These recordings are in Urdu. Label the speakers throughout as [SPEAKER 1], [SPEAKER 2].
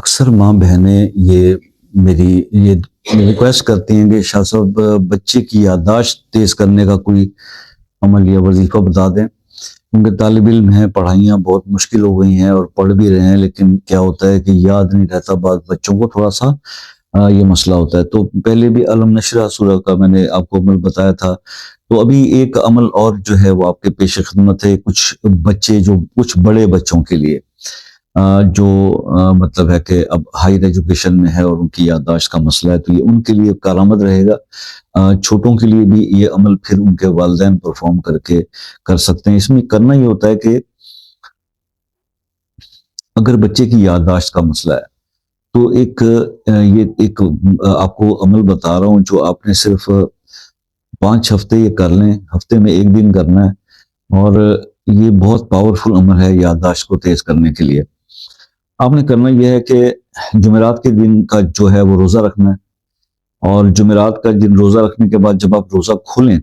[SPEAKER 1] اکثر ماں بہنیں میری یہ ریکویسٹ کرتی ہیں کہ شاہ صاحب بچے کی یادداشت تیز کرنے کا کوئی عمل یا وظیفہ بتا دیں، کیونکہ طالب علم ہیں، پڑھائیاں بہت مشکل ہو گئی ہیں اور پڑھ بھی رہے ہیں، لیکن کیا ہوتا ہے کہ یاد نہیں رہتا، بعض بچوں کو تھوڑا سا یہ مسئلہ ہوتا ہے۔ تو پہلے بھی علم نشرہ سورہ کا میں نے آپ کو عمل بتایا تھا، تو ابھی ایک عمل اور جو ہے وہ آپ کے پیش خدمت ہے، کچھ بڑے بچوں کے لیے جو مطلب ہے کہ اب ہائر ایجوکیشن میں ہے اور ان کی یادداشت کا مسئلہ ہے، تو یہ ان کے لیے کارآمد رہے گا۔ چھوٹوں کے لیے بھی یہ عمل پھر ان کے والدین پرفارم کر سکتے ہیں۔ اس میں کرنا یہ ہوتا ہے کہ اگر بچے کی یادداشت کا مسئلہ ہے تو ایک آپ کو عمل بتا رہا ہوں جو آپ نے صرف 5 ہفتے یہ کر لیں، ہفتے میں 1 دن کرنا ہے، اور یہ بہت پاورفل عمل ہے یادداشت کو تیز کرنے کے لیے۔ آپ نے کرنا یہ ہے کہ جمعرات کے دن کا جو ہے وہ روزہ رکھنا ہے، اور جمعرات کا دن روزہ رکھنے کے بعد جب آپ روزہ کھولیں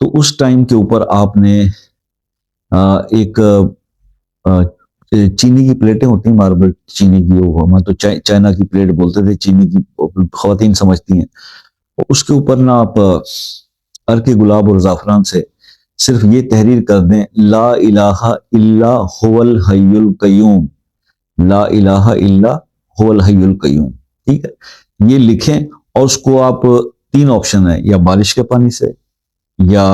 [SPEAKER 1] تو اس ٹائم کے اوپر آپ نے ایک چینی کی پلیٹیں ہوتی ہیں، ماربل چینی کی، وہ ہم تو چائنا کی پلیٹ بولتے تھے، چینی کی خواتین سمجھتی ہیں، اس کے اوپر نا آپ عرق گلاب اور زعفران سے صرف یہ تحریر کر دیں، لا الہ الا هو الحی القیوم، لا الہ الا هو الحی القیوم، ٹھیک ہے؟ یہ لکھیں، اور اس کو آپ 3 آپشن ہیں، یا بارش کے پانی سے، یا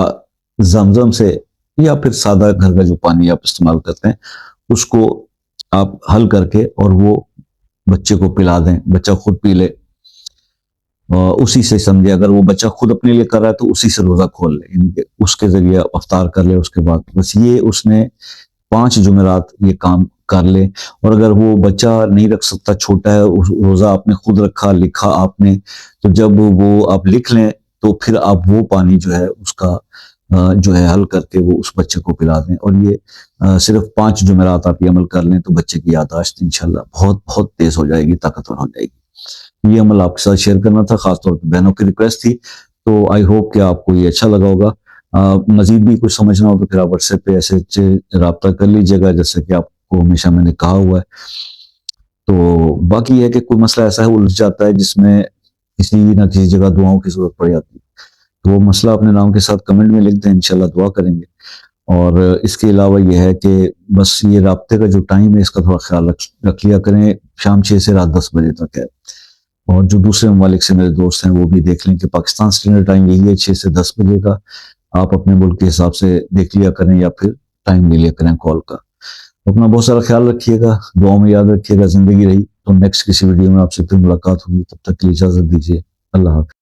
[SPEAKER 1] زمزم سے، یا پھر سادہ گھر کا جو پانی آپ استعمال کرتے ہیں اس کو آپ حل کر کے اور وہ بچے کو پلا دیں، بچہ خود پی لے، اسی سے سمجھے۔ اگر وہ بچہ خود اپنے لیے کر رہا ہے تو اسی سے روزہ کھول لے، یعنی کہ اس کے ذریعے افطار کر لے۔ اس کے بعد بس یہ اس نے 5 جمعرات یہ کام کر لے۔ اور اگر وہ بچہ نہیں رکھ سکتا، چھوٹا ہے، روزہ آپ نے خود رکھا، لکھا آپ نے، تو جب وہ آپ لکھ لیں تو پھر آپ وہ پانی جو ہے اس کا جو ہے حل کر کے وہ اس بچے کو پلا دیں، اور یہ صرف 5 جمعرات آپ یہ عمل کر لیں تو بچے کی یادداشت انشاءاللہ بہت بہت تیز ہو جائے گی، طاقتور ہو جائے گی۔ یہ عمل آپ کے ساتھ شیئر کرنا تھا، خاص طور پہ بہنوں کی ریکویسٹ تھی، تو آئی ہوپ کہ آپ کو یہ اچھا لگا ہوگا۔ مزید بھی کچھ سمجھنا ہو تو پھر آپ واٹس ایپ پہ ایسے رابطہ کر لیجیے گا، جیسے کہ آپ کو ہمیشہ میں نے کہا ہوا ہے۔ تو باقی یہ ہے کہ کوئی مسئلہ ایسا ہے الجھ جاتا ہے جس میں کسی نہ کسی جگہ دعاؤں کی ضرورت پڑ جاتی ہے، تو وہ مسئلہ اپنے نام کے ساتھ کمنٹ میں لکھ دیں، انشاءاللہ دعا کریں گے۔ اور اس کے علاوہ یہ ہے کہ بس یہ رابطے کا جو ٹائم ہے اس کا تھوڑا خیال رکھ لیا کریں، شام 6 سے رات 10 بجے تک ہے، اور جو دوسرے ممالک سے میرے دوست ہیں وہ بھی دیکھ لیں کہ پاکستان اسٹینڈرڈ ٹائم یہی ہے 6 سے 10 بجے کا، آپ اپنے ملک کے حساب سے دیکھ لیا کریں یا پھر ٹائم لے لیا کریں کال کا۔ اپنا بہت سارا خیال رکھیے گا، دعاؤں میں یاد رکھیے گا۔ زندگی رہی تو نیکسٹ کسی ویڈیو میں آپ سے پھر ملاقات ہوگی، تب تک کے لیے اجازت دیجیے، اللہ حافظ۔